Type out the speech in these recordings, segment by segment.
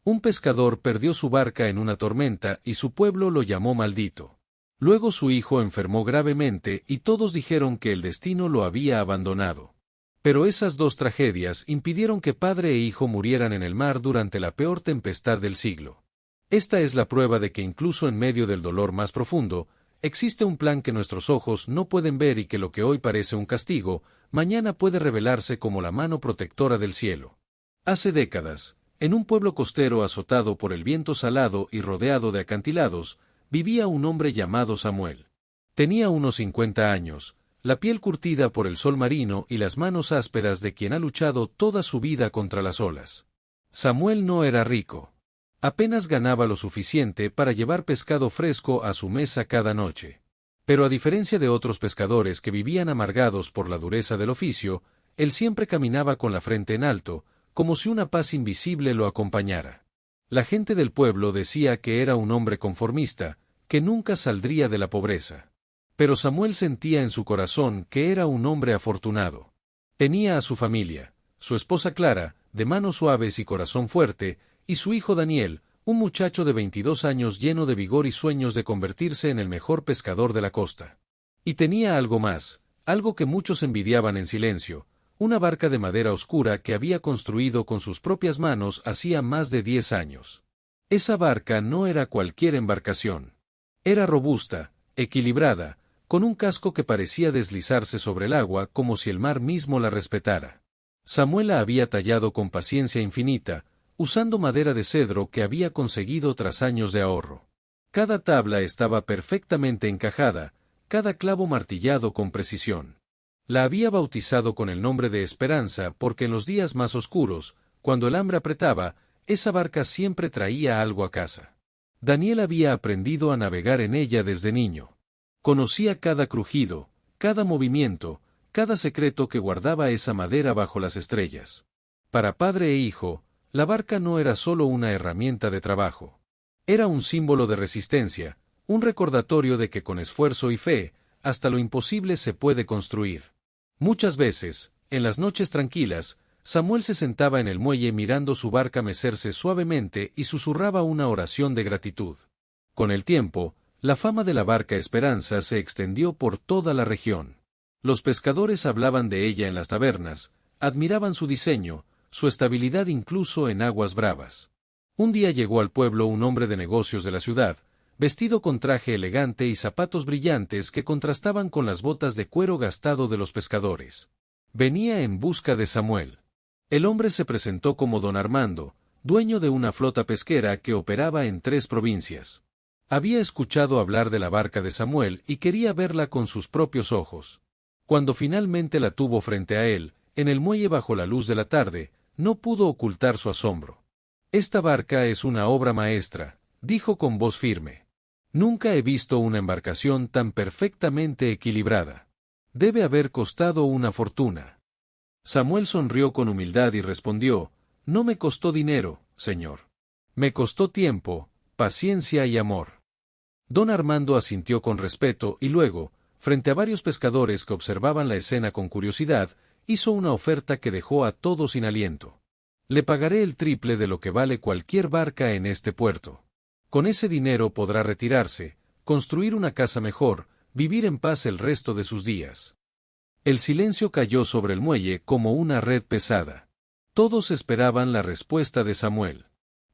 Un pescador perdió su barca en una tormenta y su pueblo lo llamó maldito. Luego su hijo enfermó gravemente y todos dijeron que el destino lo había abandonado. Pero esas dos tragedias impidieron que padre e hijo murieran en el mar durante la peor tempestad del siglo. Esta es la prueba de que incluso en medio del dolor más profundo, existe un plan que nuestros ojos no pueden ver y que lo que hoy parece un castigo, mañana puede revelarse como la mano protectora del cielo. Hace décadas, en un pueblo costero azotado por el viento salado y rodeado de acantilados, vivía un hombre llamado Samuel. Tenía unos 50 años, la piel curtida por el sol marino y las manos ásperas de quien ha luchado toda su vida contra las olas. Samuel no era rico. Apenas ganaba lo suficiente para llevar pescado fresco a su mesa cada noche. Pero a diferencia de otros pescadores que vivían amargados por la dureza del oficio, él siempre caminaba con la frente en alto, como si una paz invisible lo acompañara. La gente del pueblo decía que era un hombre conformista, que nunca saldría de la pobreza. Pero Samuel sentía en su corazón que era un hombre afortunado. Tenía a su familia, su esposa Clara, de manos suaves y corazón fuerte, y su hijo Daniel, un muchacho de 22 años lleno de vigor y sueños de convertirse en el mejor pescador de la costa. Y tenía algo más, algo que muchos envidiaban en silencio, una barca de madera oscura que había construido con sus propias manos hacía más de 10 años. Esa barca no era cualquier embarcación. Era robusta, equilibrada, con un casco que parecía deslizarse sobre el agua como si el mar mismo la respetara. Samuel la había tallado con paciencia infinita, usando madera de cedro que había conseguido tras años de ahorro. Cada tabla estaba perfectamente encajada, cada clavo martillado con precisión. La había bautizado con el nombre de Esperanza porque en los días más oscuros, cuando el hambre apretaba, esa barca siempre traía algo a casa. Daniel había aprendido a navegar en ella desde niño. Conocía cada crujido, cada movimiento, cada secreto que guardaba esa madera bajo las estrellas. Para padre e hijo, la barca no era solo una herramienta de trabajo. Era un símbolo de resistencia, un recordatorio de que con esfuerzo y fe, hasta lo imposible se puede construir. Muchas veces, en las noches tranquilas, Samuel se sentaba en el muelle mirando su barca mecerse suavemente y susurraba una oración de gratitud. Con el tiempo, la fama de la barca Esperanza se extendió por toda la región. Los pescadores hablaban de ella en las tabernas, admiraban su diseño, su estabilidad incluso en aguas bravas. Un día llegó al pueblo un hombre de negocios de la ciudad, vestido con traje elegante y zapatos brillantes que contrastaban con las botas de cuero gastado de los pescadores. Venía en busca de Samuel. El hombre se presentó como don Armando, dueño de una flota pesquera que operaba en 3 provincias. Había escuchado hablar de la barca de Samuel y quería verla con sus propios ojos. Cuando finalmente la tuvo frente a él, en el muelle bajo la luz de la tarde, no pudo ocultar su asombro. «Esta barca es una obra maestra», dijo con voz firme. «Nunca he visto una embarcación tan perfectamente equilibrada. Debe haber costado una fortuna». Samuel sonrió con humildad y respondió: «No me costó dinero, señor. Me costó tiempo, paciencia y amor». Don Armando asintió con respeto y luego, frente a varios pescadores que observaban la escena con curiosidad, hizo una oferta que dejó a todos sin aliento. «Le pagaré el triple de lo que vale cualquier barca en este puerto. Con ese dinero podrá retirarse, construir una casa mejor, vivir en paz el resto de sus días». El silencio cayó sobre el muelle como una red pesada. Todos esperaban la respuesta de Samuel.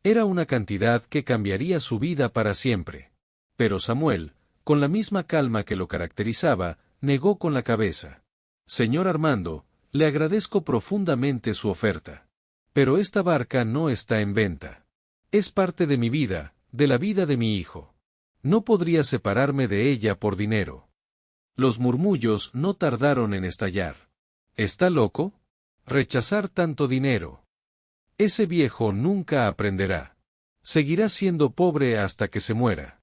Era una cantidad que cambiaría su vida para siempre. Pero Samuel, con la misma calma que lo caracterizaba, negó con la cabeza. «Señor Armando, le agradezco profundamente su oferta. Pero esta barca no está en venta. Es parte de mi vida, de la vida de mi hijo. No podría separarme de ella por dinero». Los murmullos no tardaron en estallar. «¿Está loco? ¿Rechazar tanto dinero? Ese viejo nunca aprenderá. Seguirá siendo pobre hasta que se muera.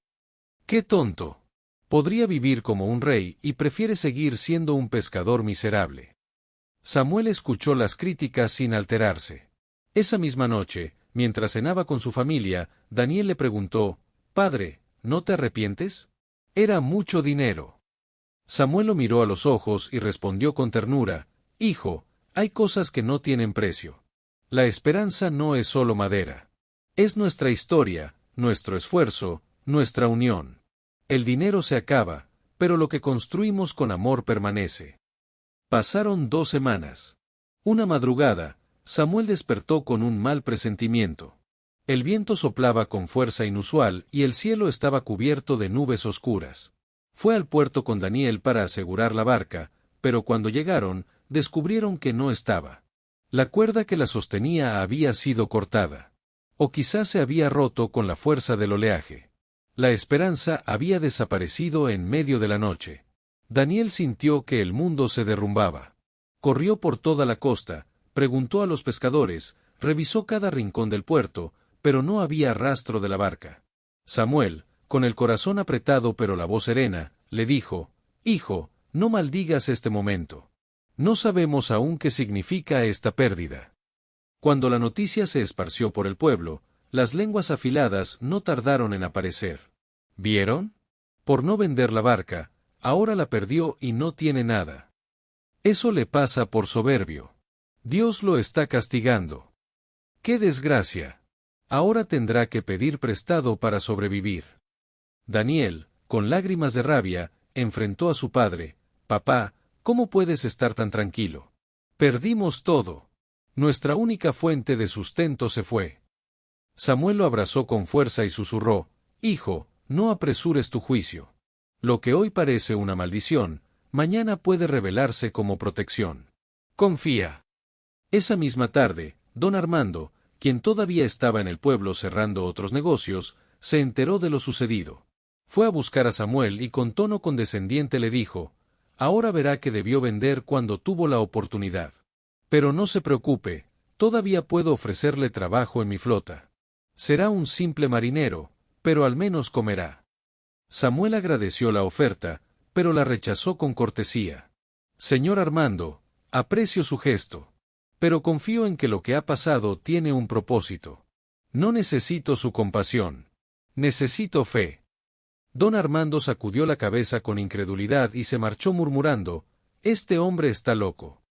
¡Qué tonto! Podría vivir como un rey y prefiere seguir siendo un pescador miserable». Samuel escuchó las críticas sin alterarse. Esa misma noche, mientras cenaba con su familia, Daniel le preguntó: «Padre, ¿no te arrepientes? Era mucho dinero». Samuel lo miró a los ojos y respondió con ternura: «Hijo, hay cosas que no tienen precio. La esperanza no es solo madera. Es nuestra historia, nuestro esfuerzo, nuestra unión. El dinero se acaba, pero lo que construimos con amor permanece. Pasaron 2 semanas. Una madrugada, Samuel despertó con un mal presentimiento. El viento soplaba con fuerza inusual y el cielo estaba cubierto de nubes oscuras. Fue al puerto con Daniel para asegurar la barca, pero cuando llegaron, descubrieron que no estaba. La cuerda que la sostenía había sido cortada. O quizás se había roto con la fuerza del oleaje. La esperanza había desaparecido en medio de la noche. Daniel sintió que el mundo se derrumbaba. Corrió por toda la costa, preguntó a los pescadores, revisó cada rincón del puerto, pero no había rastro de la barca. Samuel, con el corazón apretado pero la voz serena, le dijo: «Hijo, no maldigas este momento. No sabemos aún qué significa esta pérdida». Cuando la noticia se esparció por el pueblo, las lenguas afiladas no tardaron en aparecer. ¿Vieron? Por no vender la barca, ahora la perdió y no tiene nada. Eso le pasa por soberbio. Dios lo está castigando. ¡Qué desgracia! Ahora tendrá que pedir prestado para sobrevivir. Daniel, con lágrimas de rabia, enfrentó a su padre. «Papá, ¿cómo puedes estar tan tranquilo? Perdimos todo. Nuestra única fuente de sustento se fue». Samuel lo abrazó con fuerza y susurró: «Hijo, no apresures tu juicio. Lo que hoy parece una maldición, mañana puede revelarse como protección. Confía». Esa misma tarde, don Armando, quien todavía estaba en el pueblo cerrando otros negocios, se enteró de lo sucedido. Fue a buscar a Samuel y con tono condescendiente le dijo: «Ahora verá que debió vender cuando tuvo la oportunidad. Pero no se preocupe, todavía puedo ofrecerle trabajo en mi flota. Será un simple marinero, pero al menos comerá». Samuel agradeció la oferta, pero la rechazó con cortesía. «Señor Armando, aprecio su gesto, pero confío en que lo que ha pasado tiene un propósito. No necesito su compasión. Necesito fe». Don Armando sacudió la cabeza con incredulidad y se marchó murmurando: «Este hombre está loco».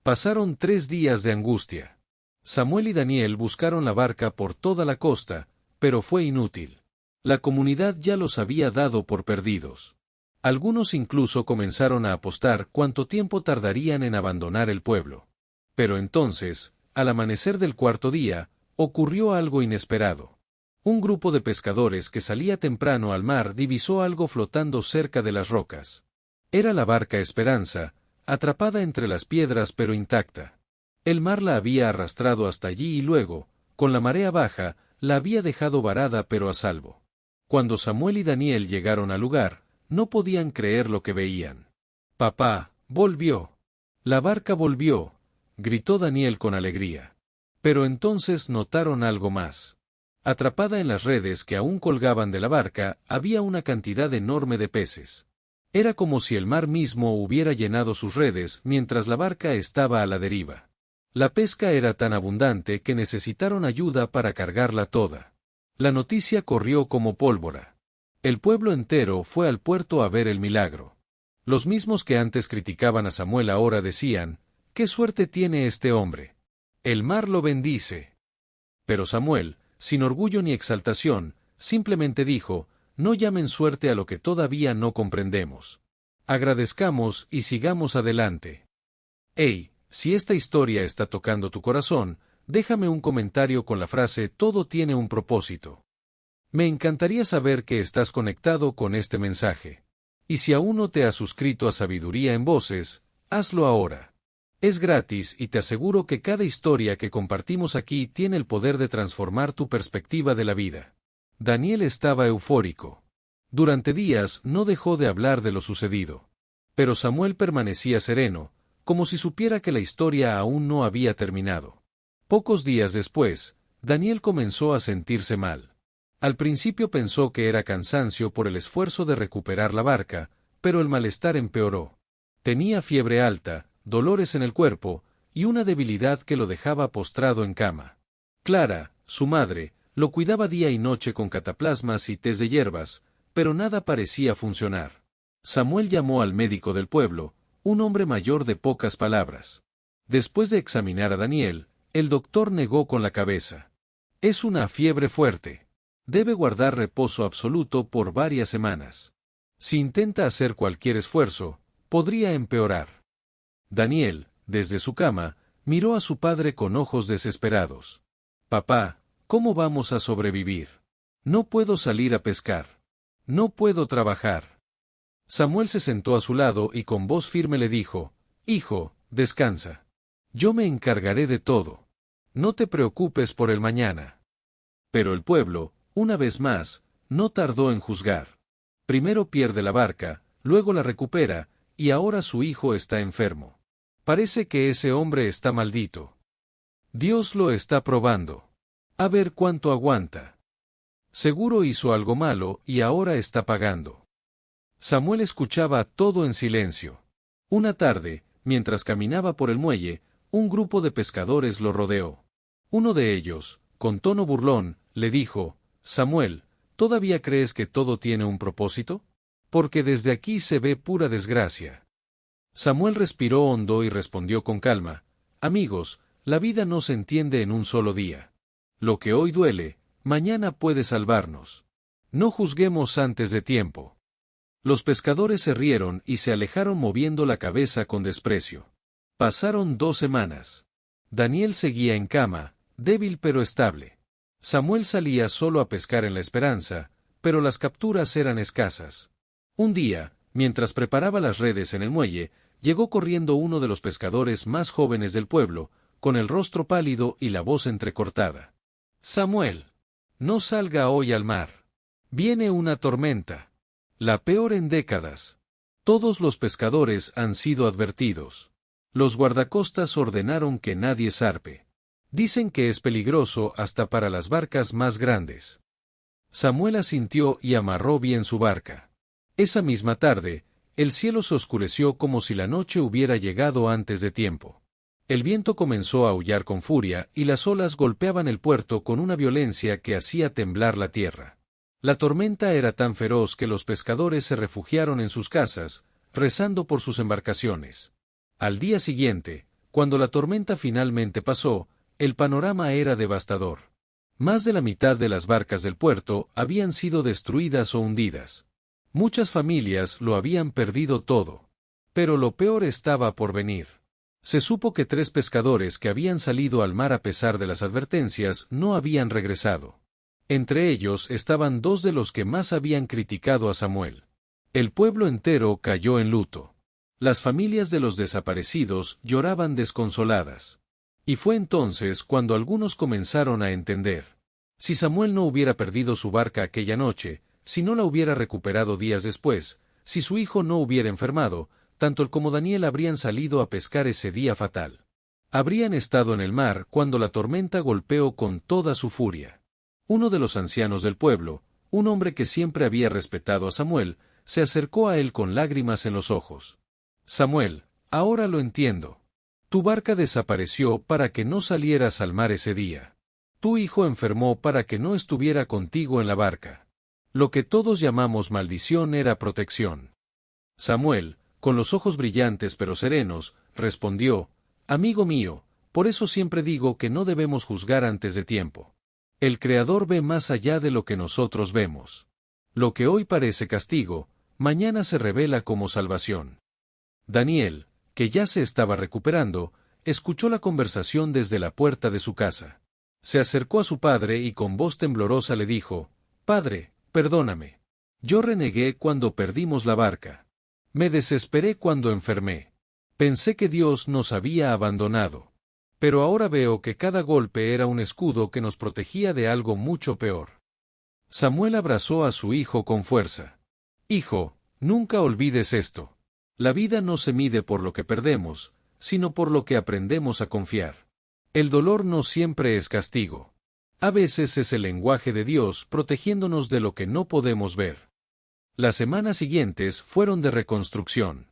Pasaron 3 días de angustia. Samuel y Daniel buscaron la barca por toda la costa, pero fue inútil. La comunidad ya los había dado por perdidos. Algunos incluso comenzaron a apostar cuánto tiempo tardarían en abandonar el pueblo. Pero entonces, al amanecer del 4.º día, ocurrió algo inesperado. Un grupo de pescadores que salía temprano al mar divisó algo flotando cerca de las rocas. Era la barca Esperanza, atrapada entre las piedras pero intacta. El mar la había arrastrado hasta allí y luego, con la marea baja, la había dejado varada pero a salvo. Cuando Samuel y Daniel llegaron al lugar, no podían creer lo que veían. «Papá, volvió. La barca volvió», gritó Daniel con alegría. Pero entonces notaron algo más. Atrapada en las redes que aún colgaban de la barca, había una cantidad enorme de peces. Era como si el mar mismo hubiera llenado sus redes mientras la barca estaba a la deriva. La pesca era tan abundante que necesitaron ayuda para cargarla toda. La noticia corrió como pólvora. El pueblo entero fue al puerto a ver el milagro. Los mismos que antes criticaban a Samuel ahora decían: «¿Qué suerte tiene este hombre? El mar lo bendice». Pero Samuel, sin orgullo ni exaltación, simplemente dijo: «No llamen suerte a lo que todavía no comprendemos. Agradezcamos y sigamos adelante». Hey, si esta historia está tocando tu corazón, déjame un comentario con la frase «Todo tiene un propósito». Me encantaría saber que estás conectado con este mensaje. Y si aún no te has suscrito a Sabiduría en Voces, hazlo ahora. Es gratis y te aseguro que cada historia que compartimos aquí tiene el poder de transformar tu perspectiva de la vida. Daniel estaba eufórico. Durante días no dejó de hablar de lo sucedido. Pero Samuel permanecía sereno, como si supiera que la historia aún no había terminado. Pocos días después, Daniel comenzó a sentirse mal. Al principio pensó que era cansancio por el esfuerzo de recuperar la barca, pero el malestar empeoró. Tenía fiebre alta, dolores en el cuerpo, y una debilidad que lo dejaba postrado en cama. Clara, su madre, lo cuidaba día y noche con cataplasmas y tés de hierbas, pero nada parecía funcionar. Samuel llamó al médico del pueblo, un hombre mayor de pocas palabras. Después de examinar a Daniel, el doctor negó con la cabeza. Es una fiebre fuerte. Debe guardar reposo absoluto por varias semanas. Si intenta hacer cualquier esfuerzo, podría empeorar. Daniel, desde su cama, miró a su padre con ojos desesperados. Papá, ¿cómo vamos a sobrevivir? No puedo salir a pescar. No puedo trabajar. Samuel se sentó a su lado y con voz firme le dijo, Hijo, descansa. Yo me encargaré de todo. No te preocupes por el mañana. Pero el pueblo, una vez más, no tardó en juzgar. Primero pierde la barca, luego la recupera, y ahora su hijo está enfermo. Parece que ese hombre está maldito. Dios lo está probando. A ver cuánto aguanta. Seguro hizo algo malo y ahora está pagando. Samuel escuchaba todo en silencio. Una tarde, mientras caminaba por el muelle, un grupo de pescadores lo rodeó. Uno de ellos, con tono burlón, le dijo, Samuel, ¿todavía crees que todo tiene un propósito? Porque desde aquí se ve pura desgracia. Samuel respiró hondo y respondió con calma, Amigos, la vida no se entiende en un solo día. Lo que hoy duele, mañana puede salvarnos. No juzguemos antes de tiempo. Los pescadores se rieron y se alejaron moviendo la cabeza con desprecio. Pasaron 2 semanas. Daniel seguía en cama, débil pero estable. Samuel salía solo a pescar en la esperanza, pero las capturas eran escasas. Un día, mientras preparaba las redes en el muelle, llegó corriendo uno de los pescadores más jóvenes del pueblo, con el rostro pálido y la voz entrecortada. Samuel, no salga hoy al mar. Viene una tormenta. La peor en décadas. Todos los pescadores han sido advertidos. Los guardacostas ordenaron que nadie zarpe. Dicen que es peligroso hasta para las barcas más grandes. Samuel asintió y amarró bien su barca. Esa misma tarde, el cielo se oscureció como si la noche hubiera llegado antes de tiempo. El viento comenzó a aullar con furia y las olas golpeaban el puerto con una violencia que hacía temblar la tierra. La tormenta era tan feroz que los pescadores se refugiaron en sus casas, rezando por sus embarcaciones. Al día siguiente, cuando la tormenta finalmente pasó, el panorama era devastador. Más de la mitad de las barcas del puerto habían sido destruidas o hundidas. Muchas familias lo habían perdido todo. Pero lo peor estaba por venir. Se supo que 3 pescadores que habían salido al mar a pesar de las advertencias no habían regresado. Entre ellos estaban 2 de los que más habían criticado a Samuel. El pueblo entero cayó en luto. Las familias de los desaparecidos lloraban desconsoladas. Y fue entonces cuando algunos comenzaron a entender. Si Samuel no hubiera perdido su barca aquella noche, si no la hubiera recuperado días después, si su hijo no hubiera enfermado, tanto él como Daniel habrían salido a pescar ese día fatal. Habrían estado en el mar cuando la tormenta golpeó con toda su furia. Uno de los ancianos del pueblo, un hombre que siempre había respetado a Samuel, se acercó a él con lágrimas en los ojos. Samuel, ahora lo entiendo. Tu barca desapareció para que no salieras al mar ese día. Tu hijo enfermó para que no estuviera contigo en la barca. Lo que todos llamamos maldición era protección. Samuel, con los ojos brillantes pero serenos, respondió, Amigo mío, por eso siempre digo que no debemos juzgar antes de tiempo. El Creador ve más allá de lo que nosotros vemos. Lo que hoy parece castigo, mañana se revela como salvación. Daniel, que ya se estaba recuperando, escuchó la conversación desde la puerta de su casa. Se acercó a su padre y con voz temblorosa le dijo, Padre, perdóname. Yo renegué cuando perdimos la barca. Me desesperé cuando enfermé. Pensé que Dios nos había abandonado. Pero ahora veo que cada golpe era un escudo que nos protegía de algo mucho peor. Samuel abrazó a su hijo con fuerza. Hijo, nunca olvides esto. La vida no se mide por lo que perdemos, sino por lo que aprendemos a confiar. El dolor no siempre es castigo. A veces es el lenguaje de Dios protegiéndonos de lo que no podemos ver. Las semanas siguientes fueron de reconstrucción.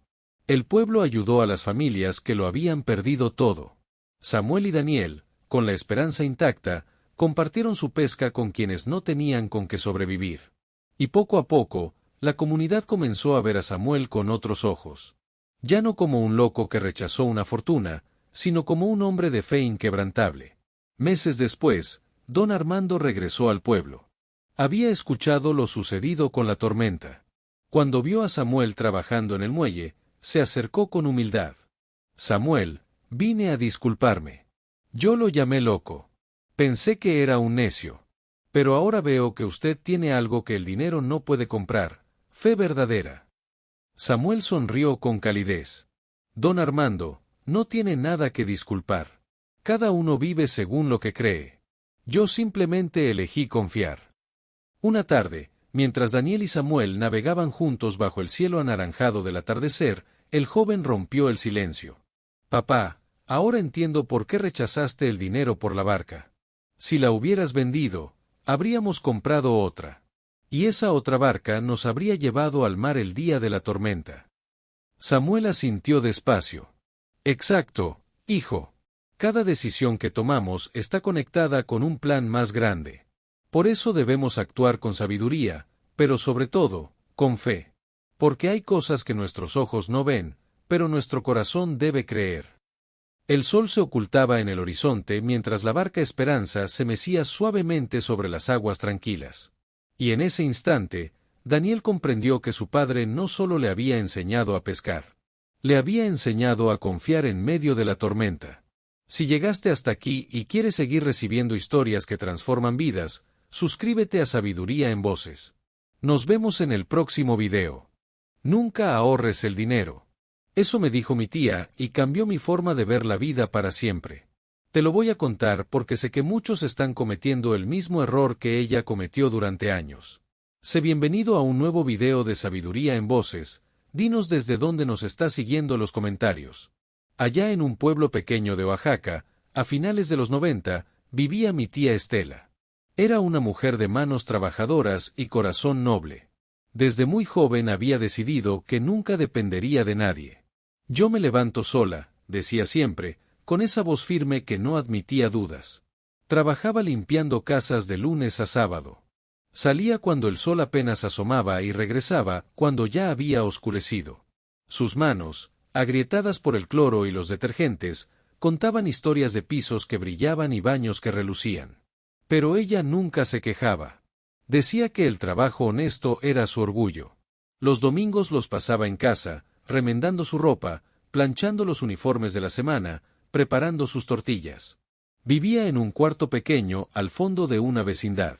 El pueblo ayudó a las familias que lo habían perdido todo. Samuel y Daniel, con la esperanza intacta, compartieron su pesca con quienes no tenían con qué sobrevivir. Y poco a poco, la comunidad comenzó a ver a Samuel con otros ojos. Ya no como un loco que rechazó una fortuna, sino como un hombre de fe inquebrantable. Meses después, don Armando regresó al pueblo. Había escuchado lo sucedido con la tormenta. Cuando vio a Samuel trabajando en el muelle, se acercó con humildad. Samuel, vine a disculparme. Yo lo llamé loco. Pensé que era un necio. Pero ahora veo que usted tiene algo que el dinero no puede comprar, fe verdadera. Samuel sonrió con calidez. Don Armando, no tiene nada que disculpar. Cada uno vive según lo que cree. Yo simplemente elegí confiar. Una tarde, mientras Daniel y Samuel navegaban juntos bajo el cielo anaranjado del atardecer, el joven rompió el silencio. Papá, ahora entiendo por qué rechazaste el dinero por la barca. Si la hubieras vendido, habríamos comprado otra. Y esa otra barca nos habría llevado al mar el día de la tormenta. Samuel asintió despacio. Exacto, hijo. Cada decisión que tomamos está conectada con un plan más grande. Por eso debemos actuar con sabiduría, pero sobre todo, con fe. Porque hay cosas que nuestros ojos no ven, pero nuestro corazón debe creer. El sol se ocultaba en el horizonte mientras la barca Esperanza se mecía suavemente sobre las aguas tranquilas. Y en ese instante, Daniel comprendió que su padre no solo le había enseñado a pescar. Le había enseñado a confiar en medio de la tormenta. Si llegaste hasta aquí y quieres seguir recibiendo historias que transforman vidas, suscríbete a Sabiduría en Voces. Nos vemos en el próximo video. Nunca ahorres el dinero. Eso me dijo mi tía y cambió mi forma de ver la vida para siempre. Te lo voy a contar porque sé que muchos están cometiendo el mismo error que ella cometió durante años. Sé bienvenido a un nuevo video de Sabiduría en Voces. Dinos desde dónde nos estás siguiendo los comentarios. Allá en un pueblo pequeño de Oaxaca, a finales de los 90, vivía mi tía Estela. Era una mujer de manos trabajadoras y corazón noble. Desde muy joven había decidido que nunca dependería de nadie. Yo me levanto sola, decía siempre, con esa voz firme que no admitía dudas. Trabajaba limpiando casas de lunes a sábado. Salía cuando el sol apenas asomaba y regresaba cuando ya había oscurecido. Sus manos, agrietadas por el cloro y los detergentes, contaban historias de pisos que brillaban y baños que relucían. Pero ella nunca se quejaba. Decía que el trabajo honesto era su orgullo. Los domingos los pasaba en casa, remendando su ropa, planchando los uniformes de la semana, preparando sus tortillas. Vivía en un cuarto pequeño al fondo de una vecindad.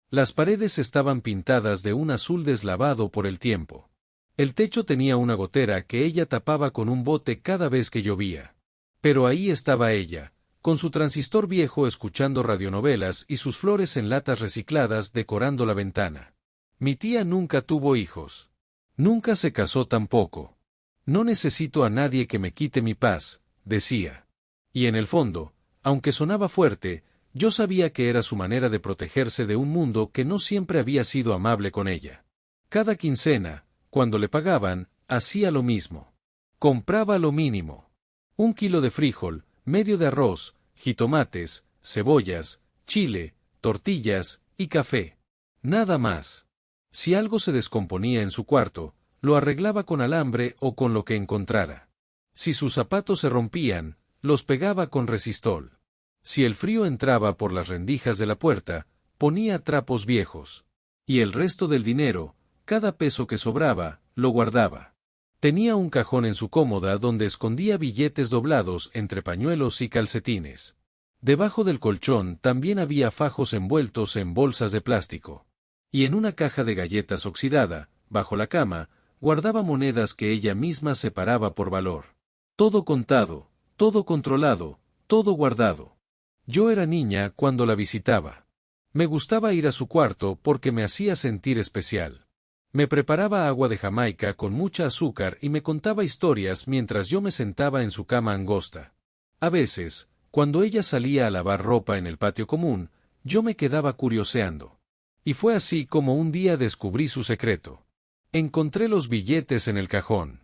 Las paredes estaban pintadas de un azul deslavado por el tiempo. El techo tenía una gotera que ella tapaba con un bote cada vez que llovía. Pero ahí estaba ella, con su transistor viejo escuchando radionovelas y sus flores en latas recicladas decorando la ventana. Mi tía nunca tuvo hijos. Nunca se casó tampoco. No necesito a nadie que me quite mi paz, decía. Y en el fondo, aunque sonaba fuerte, yo sabía que era su manera de protegerse de un mundo que no siempre había sido amable con ella. Cada quincena, cuando le pagaban, hacía lo mismo. Compraba lo mínimo. 1 kilo de frijol, medio de arroz, jitomates, cebollas, chile, tortillas y café. Nada más. Si algo se descomponía en su cuarto, lo arreglaba con alambre o con lo que encontrara. Si sus zapatos se rompían, los pegaba con resistol. Si el frío entraba por las rendijas de la puerta, ponía trapos viejos. Y el resto del dinero, cada peso que sobraba, lo guardaba. Tenía un cajón en su cómoda donde escondía billetes doblados entre pañuelos y calcetines. Debajo del colchón también había fajos envueltos en bolsas de plástico. Y en una caja de galletas oxidada, bajo la cama, guardaba monedas que ella misma separaba por valor. Todo contado, todo controlado, todo guardado. Yo era niña cuando la visitaba. Me gustaba ir a su cuarto porque me hacía sentir especial. Me preparaba agua de Jamaica con mucha azúcar y me contaba historias mientras yo me sentaba en su cama angosta. A veces, cuando ella salía a lavar ropa en el patio común, yo me quedaba curioseando. Y fue así como un día descubrí su secreto. Encontré los billetes en el cajón.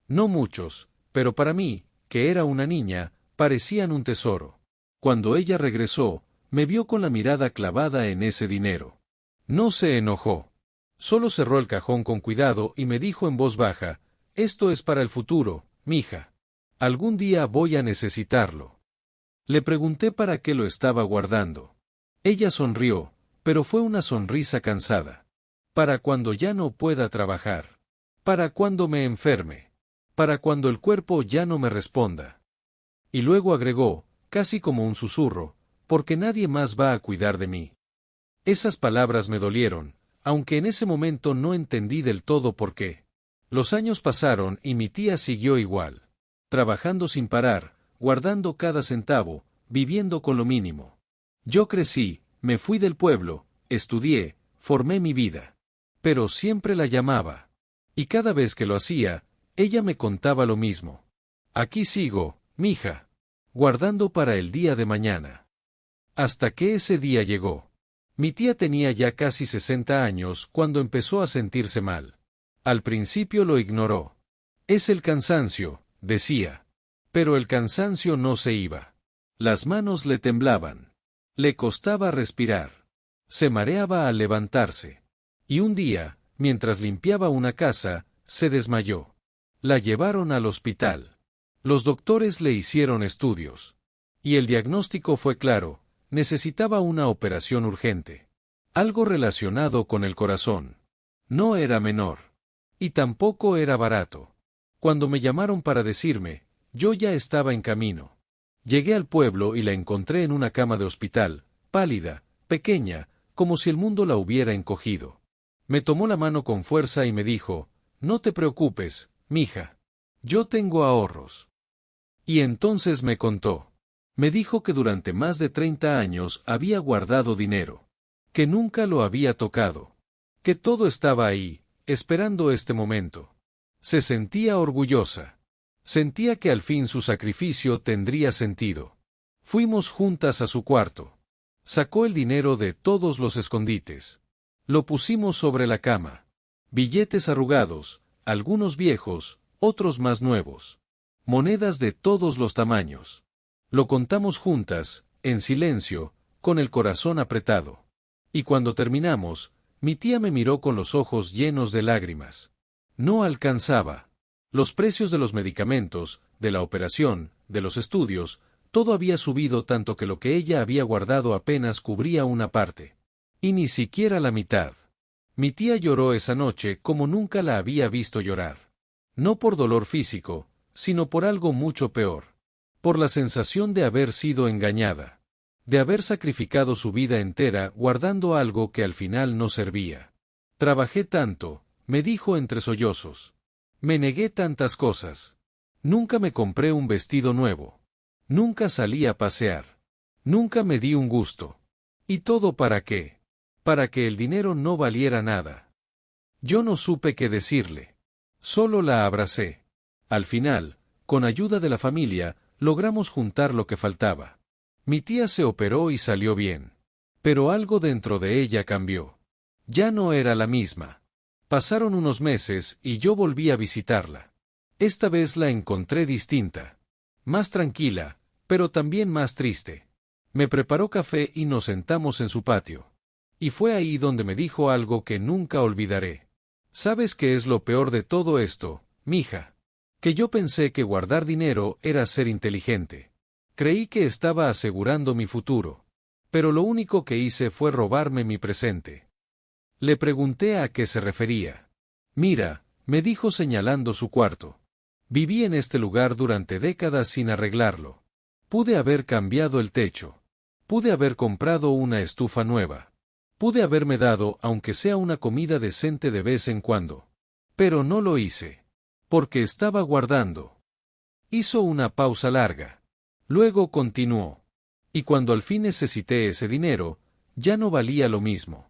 No muchos, pero para mí, que era una niña, parecían un tesoro. Cuando ella regresó, me vio con la mirada clavada en ese dinero. No se enojó. Solo cerró el cajón con cuidado y me dijo en voz baja, «Esto es para el futuro, mija. Algún día voy a necesitarlo». Le pregunté para qué lo estaba guardando. Ella sonrió, pero fue una sonrisa cansada. Para cuando ya no pueda trabajar. Para cuando me enferme. Para cuando el cuerpo ya no me responda. Y luego agregó, casi como un susurro, porque nadie más va a cuidar de mí. Esas palabras me dolieron, aunque en ese momento no entendí del todo por qué. Los años pasaron y mi tía siguió igual. Trabajando sin parar, guardando cada centavo, viviendo con lo mínimo. Yo crecí, me fui del pueblo, estudié, formé mi vida. Pero siempre la llamaba. Y cada vez que lo hacía, ella me contaba lo mismo. Aquí sigo, mija. Guardando para el día de mañana. Hasta que ese día llegó. Mi tía tenía ya casi 60 años cuando empezó a sentirse mal. Al principio lo ignoró. Es el cansancio, decía. Pero el cansancio no se iba. Las manos le temblaban. Le costaba respirar. Se mareaba al levantarse. Y un día, mientras limpiaba una casa, se desmayó. La llevaron al hospital. Los doctores le hicieron estudios. Y el diagnóstico fue claro, necesitaba una operación urgente. Algo relacionado con el corazón. No era menor. Y tampoco era barato. Cuando me llamaron para decirme, yo ya estaba en camino. Llegué al pueblo y la encontré en una cama de hospital, pálida, pequeña, como si el mundo la hubiera encogido. Me tomó la mano con fuerza y me dijo, no te preocupes, mija. Yo tengo ahorros. Y entonces me contó. Me dijo que durante más de 30 años había guardado dinero. Que nunca lo había tocado. Que todo estaba ahí, esperando este momento. Se sentía orgullosa. Sentía que al fin su sacrificio tendría sentido. Fuimos juntas a su cuarto. Sacó el dinero de todos los escondites. Lo pusimos sobre la cama. Billetes arrugados, algunos viejos, otros más nuevos. Monedas de todos los tamaños. Lo contamos juntas, en silencio, con el corazón apretado. Y cuando terminamos, mi tía me miró con los ojos llenos de lágrimas. No alcanzaba. Los precios de los medicamentos, de la operación, de los estudios, todo había subido tanto que lo que ella había guardado apenas cubría una parte. Y ni siquiera la mitad. Mi tía lloró esa noche como nunca la había visto llorar. No por dolor físico, sino por algo mucho peor. Por la sensación de haber sido engañada. De haber sacrificado su vida entera guardando algo que al final no servía. Trabajé tanto, me dijo entre sollozos. Me negué tantas cosas. Nunca me compré un vestido nuevo. Nunca salí a pasear. Nunca me di un gusto. ¿Y todo para qué? Para que el dinero no valiera nada. Yo no supe qué decirle. Solo la abracé. Al final, con ayuda de la familia, logramos juntar lo que faltaba. Mi tía se operó y salió bien. Pero algo dentro de ella cambió. Ya no era la misma. Pasaron unos meses y yo volví a visitarla. Esta vez la encontré distinta. Más tranquila, pero también más triste. Me preparó café y nos sentamos en su patio. Y fue ahí donde me dijo algo que nunca olvidaré. ¿Sabes qué es lo peor de todo esto, mija? Que yo pensé que guardar dinero era ser inteligente. Creí que estaba asegurando mi futuro. Pero lo único que hice fue robarme mi presente. Le pregunté a qué se refería. Mira, me dijo señalando su cuarto. Viví en este lugar durante décadas sin arreglarlo. Pude haber cambiado el techo. Pude haber comprado una estufa nueva. Pude haberme dado aunque sea una comida decente de vez en cuando. Pero no lo hice. Porque estaba guardando. Hizo una pausa larga. Luego continuó. Y cuando al fin necesité ese dinero, ya no valía lo mismo.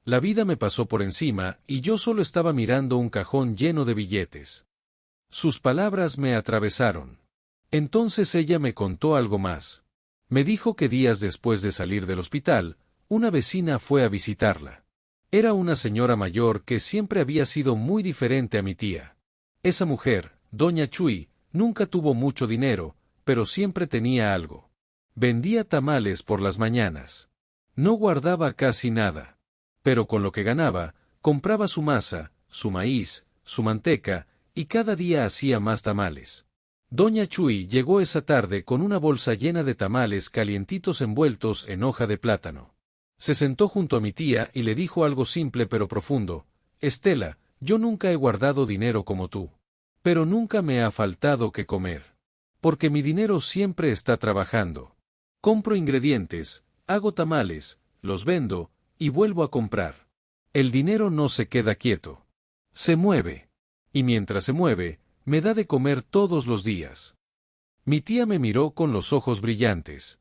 La vida me pasó por encima y yo solo estaba mirando un cajón lleno de billetes. Sus palabras me atravesaron. Entonces ella me contó algo más. Me dijo que días después de salir del hospital, una vecina fue a visitarla. Era una señora mayor que siempre había sido muy diferente a mi tía. Esa mujer, doña Chui, nunca tuvo mucho dinero, pero siempre tenía algo. Vendía tamales por las mañanas. No guardaba casi nada. Pero con lo que ganaba, compraba su masa, su maíz, su manteca, y cada día hacía más tamales. Doña Chui llegó esa tarde con una bolsa llena de tamales calientitos envueltos en hoja de plátano. Se sentó junto a mi tía y le dijo algo simple pero profundo: Estela, yo nunca he guardado dinero como tú. Pero nunca me ha faltado que comer. Porque mi dinero siempre está trabajando. Compro ingredientes, hago tamales, los vendo, y vuelvo a comprar. El dinero no se queda quieto. Se mueve. Y mientras se mueve, me da de comer todos los días. Mi tía me miró con los ojos brillantes.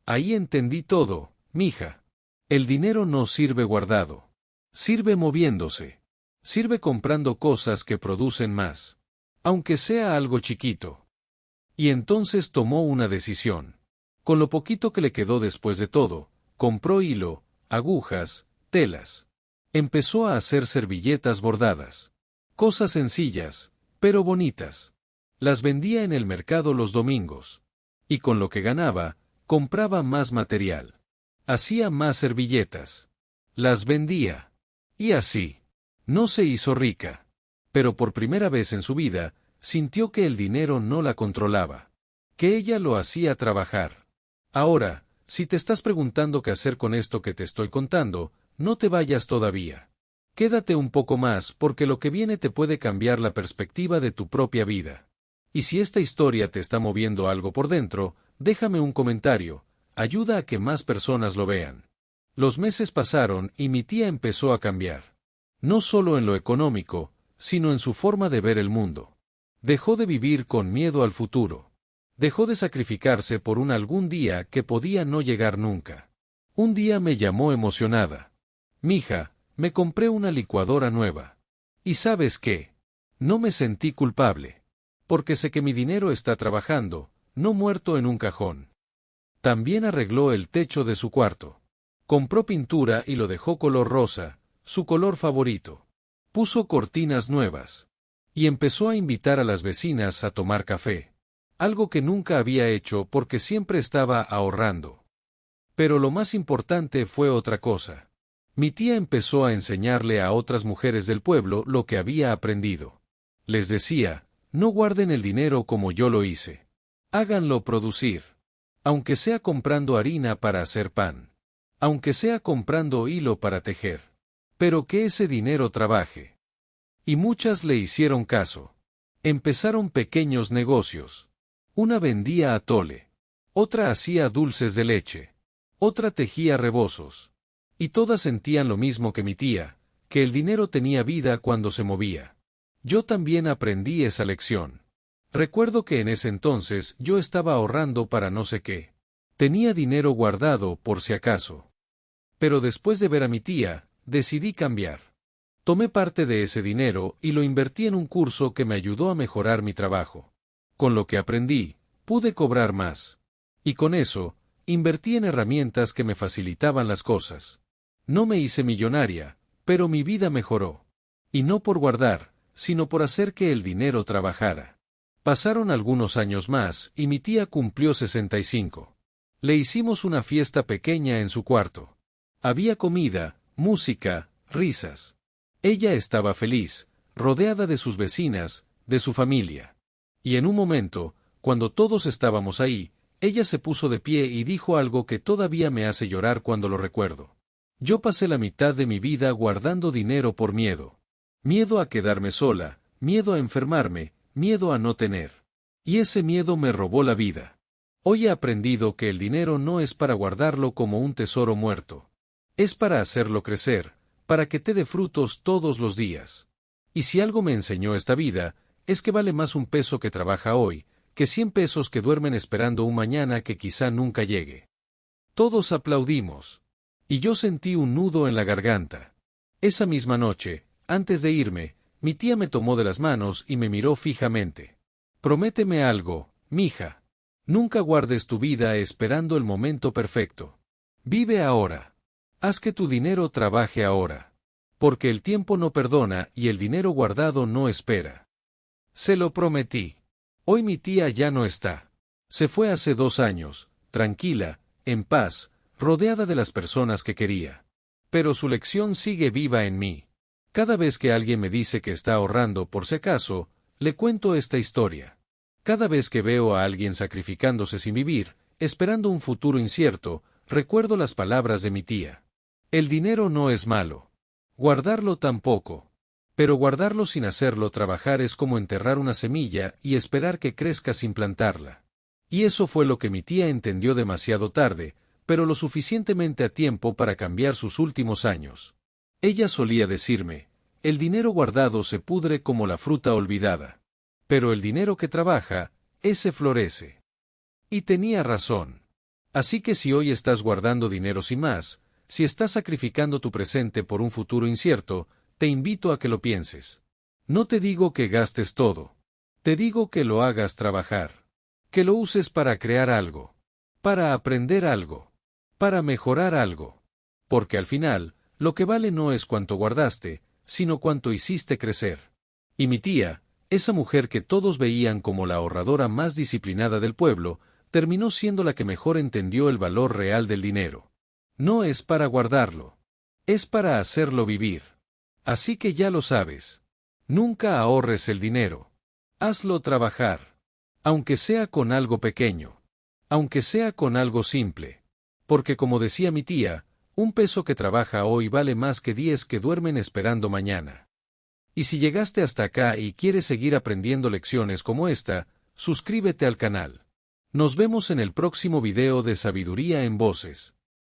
Ahí entendí todo, mija. El dinero no sirve guardado. Sirve moviéndose. Sirve comprando cosas que producen más. Aunque sea algo chiquito. Y entonces tomó una decisión. Con lo poquito que le quedó después de todo, compró hilo, agujas, telas. Empezó a hacer servilletas bordadas. Cosas sencillas, pero bonitas. Las vendía en el mercado los domingos. Y con lo que ganaba, compraba más material. Hacía más servilletas. Las vendía. Y así. No se hizo rica. Pero por primera vez en su vida, sintió que el dinero no la controlaba. Que ella lo hacía trabajar. Ahora, si te estás preguntando qué hacer con esto que te estoy contando, no te vayas todavía. Quédate un poco más porque lo que viene te puede cambiar la perspectiva de tu propia vida. Y si esta historia te está moviendo algo por dentro, déjame un comentario, ayuda a que más personas lo vean. Los meses pasaron y mi tía empezó a cambiar. No solo en lo económico, sino en su forma de ver el mundo. Dejó de vivir con miedo al futuro. Dejó de sacrificarse por un algún día que podía no llegar nunca. Un día me llamó emocionada. Mija, me compré una licuadora nueva. ¿Y sabes qué? No me sentí culpable. Porque sé que mi dinero está trabajando, no muerto en un cajón. También arregló el techo de su cuarto. Compró pintura y lo dejó color rosa, su color favorito. Puso cortinas nuevas. Y empezó a invitar a las vecinas a tomar café. Algo que nunca había hecho porque siempre estaba ahorrando. Pero lo más importante fue otra cosa. Mi tía empezó a enseñarle a otras mujeres del pueblo lo que había aprendido. Les decía, no guarden el dinero como yo lo hice. Háganlo producir. Aunque sea comprando harina para hacer pan. Aunque sea comprando hilo para tejer. Pero que ese dinero trabaje. Y muchas le hicieron caso. Empezaron pequeños negocios. Una vendía atole. Otra hacía dulces de leche. Otra tejía rebozos. Y todas sentían lo mismo que mi tía, que el dinero tenía vida cuando se movía. Yo también aprendí esa lección. Recuerdo que en ese entonces yo estaba ahorrando para no sé qué. Tenía dinero guardado por si acaso. Pero después de ver a mi tía, decidí cambiar. Tomé parte de ese dinero y lo invertí en un curso que me ayudó a mejorar mi trabajo. Con lo que aprendí, pude cobrar más. Y con eso, invertí en herramientas que me facilitaban las cosas. No me hice millonaria, pero mi vida mejoró. Y no por guardar, sino por hacer que el dinero trabajara. Pasaron algunos años más y mi tía cumplió 65. Le hicimos una fiesta pequeña en su cuarto. Había comida, música, risas. Ella estaba feliz, rodeada de sus vecinas, de su familia. Y en un momento, cuando todos estábamos ahí, ella se puso de pie y dijo algo que todavía me hace llorar cuando lo recuerdo. Yo pasé la mitad de mi vida guardando dinero por miedo. Miedo a quedarme sola, miedo a enfermarme, miedo a no tener. Y ese miedo me robó la vida. Hoy he aprendido que el dinero no es para guardarlo como un tesoro muerto. Es para hacerlo crecer, para que te dé frutos todos los días. Y si algo me enseñó esta vida, es que vale más un peso que trabaja hoy, que 100 pesos que duermen esperando un mañana que quizá nunca llegue. Todos aplaudimos. Y yo sentí un nudo en la garganta. Esa misma noche, antes de irme, mi tía me tomó de las manos y me miró fijamente. Prométeme algo, mija. Nunca guardes tu vida esperando el momento perfecto. Vive ahora. Haz que tu dinero trabaje ahora. Porque el tiempo no perdona y el dinero guardado no espera. Se lo prometí. Hoy mi tía ya no está. Se fue hace 2 años, tranquila, en paz, rodeada de las personas que quería. Pero su lección sigue viva en mí. Cada vez que alguien me dice que está ahorrando por si acaso, le cuento esta historia. Cada vez que veo a alguien sacrificándose sin vivir, esperando un futuro incierto, recuerdo las palabras de mi tía. El dinero no es malo. Guardarlo tampoco. Pero guardarlo sin hacerlo trabajar es como enterrar una semilla y esperar que crezca sin plantarla. Y eso fue lo que mi tía entendió demasiado tarde, pero lo suficientemente a tiempo para cambiar sus últimos años. Ella solía decirme, el dinero guardado se pudre como la fruta olvidada. Pero el dinero que trabaja, ese florece. Y tenía razón. Así que si hoy estás guardando dinero sin más, si estás sacrificando tu presente por un futuro incierto, te invito a que lo pienses. No te digo que gastes todo. Te digo que lo hagas trabajar. Que lo uses para crear algo. Para aprender algo. Para mejorar algo. Porque al final, lo que vale no es cuánto guardaste, sino cuánto hiciste crecer. Y mi tía, esa mujer que todos veían como la ahorradora más disciplinada del pueblo, terminó siendo la que mejor entendió el valor real del dinero. No es para guardarlo. Es para hacerlo vivir. Así que ya lo sabes. Nunca ahorres el dinero. Hazlo trabajar. Aunque sea con algo pequeño. Aunque sea con algo simple. Porque como decía mi tía, un peso que trabaja hoy vale más que 10 que duermen esperando mañana. Y si llegaste hasta acá y quieres seguir aprendiendo lecciones como esta, suscríbete al canal. Nos vemos en el próximo video de Sabiduría en Voces.